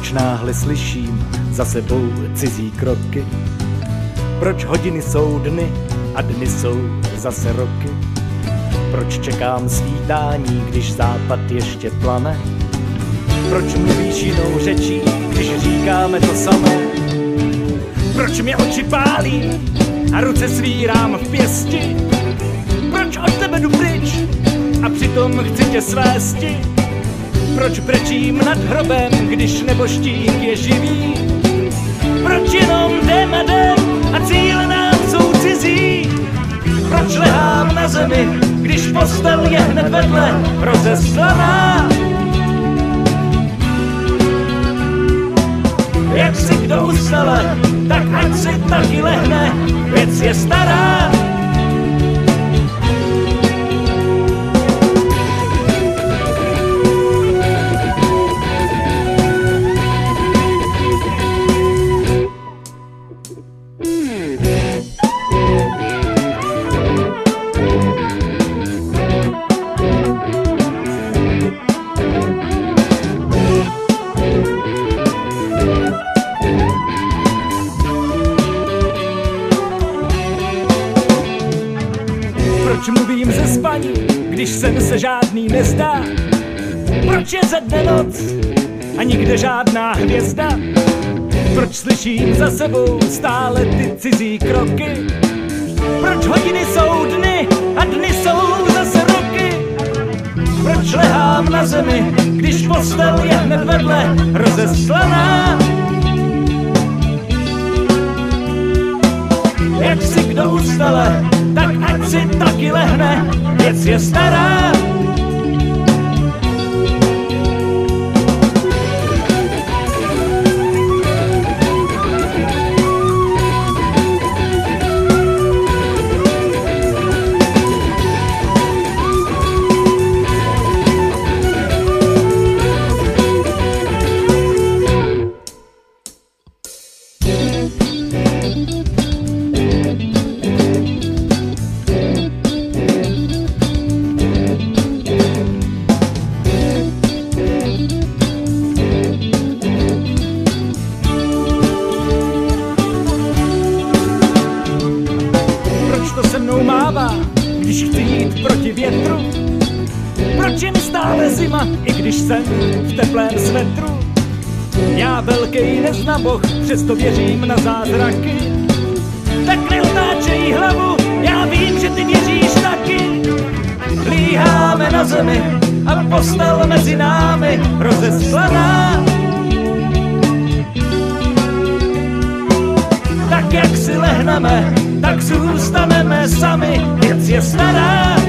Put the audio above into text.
Proč náhle slyším za sebou cizí kroky? Proč hodiny jsou dny a dny jsou zase roky? Proč čekám svítání, když západ ještě plane? Proč mluvíš jinou řečí, když říkáme to samé? Proč mě oči pálí a ruce svírám v pěsti? Proč od tebe jdu pryč a přitom chci tě svésti? Proč brečím nad hrobem, když nebožtík je živý? Proč jenom jdem a jdem a cíle nám jsou cizí? Proč lehám na zemi, když postel je hned vedle rozeslaná? Jak si kdo ustale, tak ať si taky lehne, věc je stará. Proč mluvím ze spaní, když sen se žádný nezdá? Proč je ze dne noc a nikde žádná hvězda? Proč slyším za sebou stále ty cizí kroky? Proč hodiny jsou dny a dny jsou zase roky? Proč lehám na zemi, když postel je hned vedle rozeslaná? Jak si kdo ustale, tak ať si taky lehne, věc je stará. Když chci jít proti větru? Proč je mi stále zima, i když jsem v teplém svetru? Já velký neznaboch, přesto věřím na zázraky. Tak neotáčej hlavu, já vím, že ty věříš taky. Líháme na zemi a postel mezi námi rozeslaná. Tak jak si lehneme, tak zůstaneme sami, věc je stará.